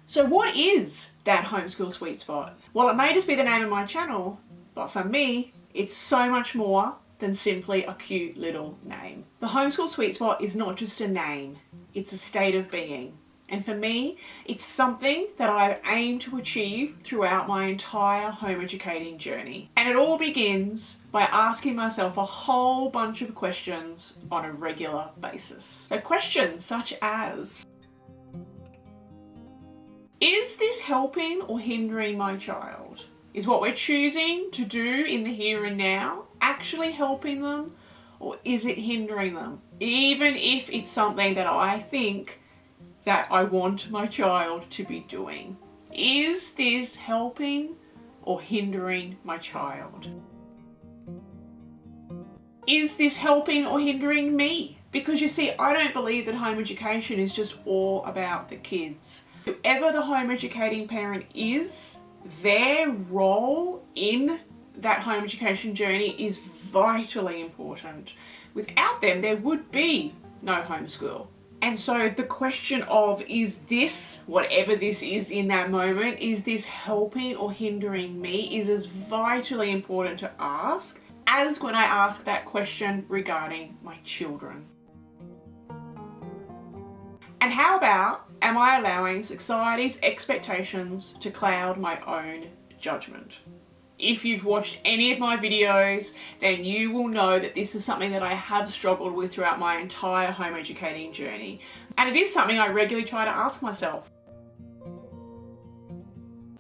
So what is that homeschool sweet spot? Well, it may just be the name of my channel, but for me, it's so much more than simply a cute little name. The homeschool sweet spot is not just a name, it's a state of being. And for me, it's something that I've aimed to achieve throughout my entire home educating journey. And it all begins by asking myself a whole bunch of questions on a regular basis. So questions such as, is this helping or hindering my child? Is what we're choosing to do in the here and now actually helping them, or is it hindering them? Even if it's something that I think that I want my child to be doing. Is this helping or hindering my child? Is this helping or hindering me? Because you see, I don't believe that home education is just all about the kids. Whoever the home educating parent is, their role in that home education journey is vitally important. Without them, there would be no homeschool. And so the question of, is this, whatever this is in that moment, is this helping or hindering me, is as vitally important to ask as when I ask that question regarding my children. And how about, am I allowing society's expectations to cloud my own judgment? If you've watched any of my videos, then you will know that this is something that I have struggled with throughout my entire home educating journey. And it is something I regularly try to ask myself.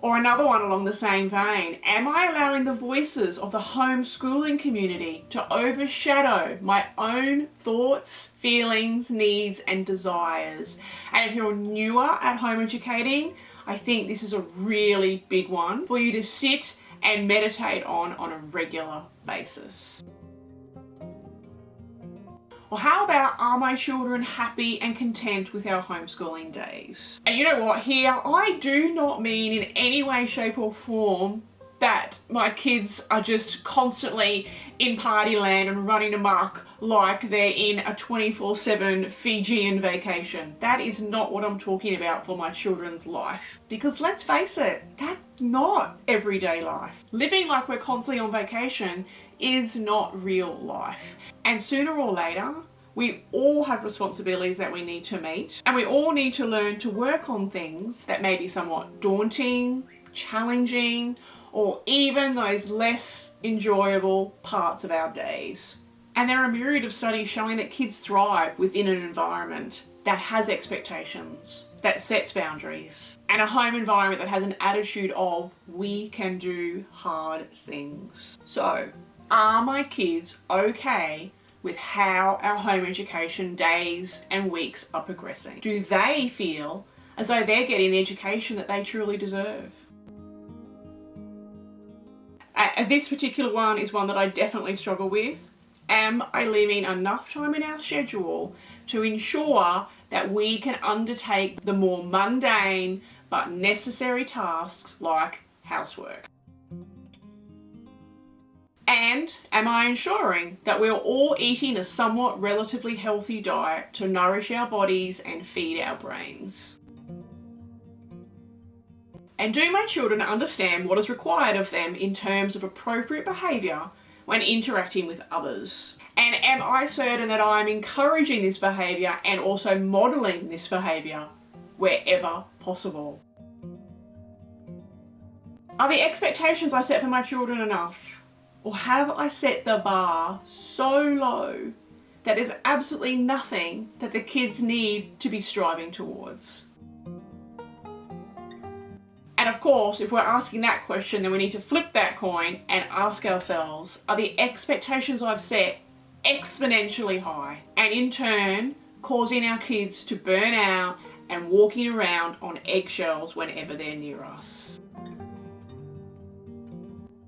Or another one along the same vein, am I allowing the voices of the homeschooling community to overshadow my own thoughts, feelings, needs, and desires? And if you're newer at home educating, I think this is a really big one for you to sit and meditate on a regular basis. Or how about, are my children happy and content with our homeschooling days? And you know what, here, I do not mean in any way, shape or form that my kids are just constantly in party land and running amok like they're in a 24/7 Fijian vacation. That is not what I'm talking about for my children's life. Because let's face it, that's not everyday life. Living like we're constantly on vacation is not real life. And sooner or later, we all have responsibilities that we need to meet, and we all need to learn to work on things that may be somewhat daunting, challenging, or even those less enjoyable parts of our days. And there are a myriad of studies showing that kids thrive within an environment that has expectations, that sets boundaries, and a home environment that has an attitude of, we can do hard things. So, are my kids okay with how our home education days and weeks are progressing? Do they feel as though they're getting the education that they truly deserve? This particular one is one that I definitely struggle with. Am I leaving enough time in our schedule to ensure that we can undertake the more mundane but necessary tasks like housework? And am I ensuring that we're all eating a somewhat relatively healthy diet to nourish our bodies and feed our brains? And do my children understand what is required of them in terms of appropriate behaviour when interacting with others? And am I certain that I'm encouraging this behaviour and also modelling this behaviour wherever possible? Are the expectations I set for my children enough? Or have I set the bar so low that there's absolutely nothing that the kids need to be striving towards? And of course, if we're asking that question, then we need to flip that coin and ask ourselves, are the expectations I've set exponentially high, and in turn causing our kids to burn out and walking around on eggshells whenever they're near us?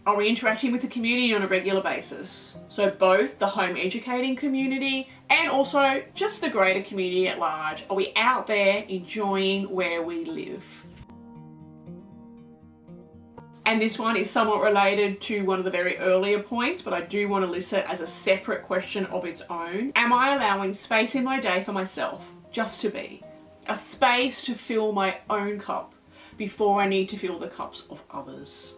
Are we interacting with the community on a regular basis? So both the home educating community and also just the greater community at large. Are we out there enjoying where we live? And this one is somewhat related to one of the very earlier points, but I do want to list it as a separate question of its own. Am I allowing space in my day for myself, just to be? A space to fill my own cup, before I need to fill the cups of others?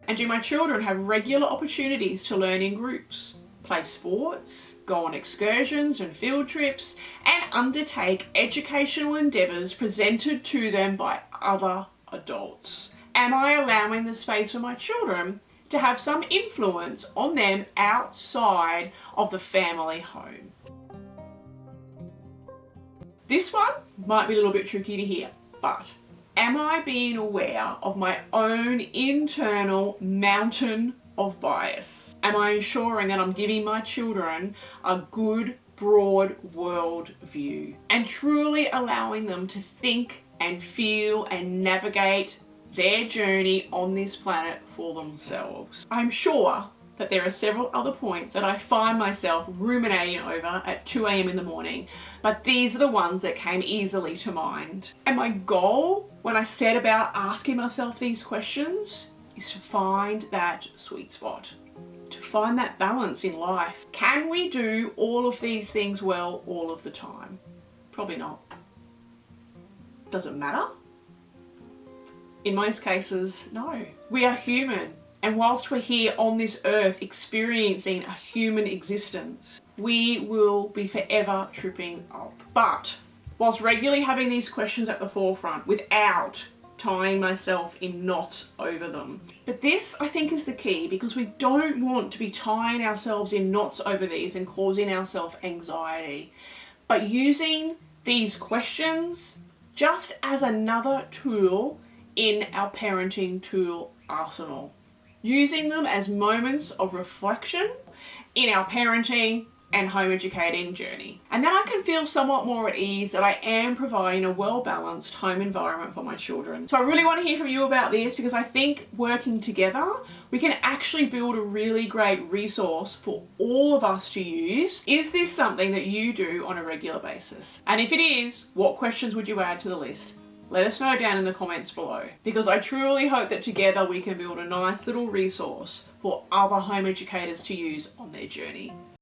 And do my children have regular opportunities to learn in groups, play sports, go on excursions and field trips, and undertake educational endeavours presented to them by other adults? Am I allowing the space for my children to have some influence on them outside of the family home? This one might be a little bit tricky to hear, but am I being aware of my own internal mountain of bias? Am I ensuring that I'm giving my children a good, broad world view and truly allowing them to think and feel and navigate their journey on this planet for themselves? I'm sure that there are several other points that I find myself ruminating over at 2 a.m. in the morning, but these are the ones that came easily to mind. And my goal when I set about asking myself these questions is to find that sweet spot, to find that balance in life. Can we do all of these things well all of the time? Probably not. Does it matter? In most cases, no. We are human. And whilst we're here on this earth experiencing a human existence, we will be forever tripping up. But whilst regularly having these questions at the forefront without tying myself in knots over them. But this, I think, is the key, because we don't want to be tying ourselves in knots over these and causing ourselves anxiety. But using these questions just as another tool in our parenting tool arsenal. Using them as moments of reflection in our parenting and home educating journey. And then I can feel somewhat more at ease that I am providing a well-balanced home environment for my children. So I really want to hear from you about this, because I think working together, we can actually build a really great resource for all of us to use. Is this something that you do on a regular basis? And if it is, what questions would you add to the list? Let us know down in the comments below, because I truly hope that together we can build a nice little resource for other home educators to use on their journey.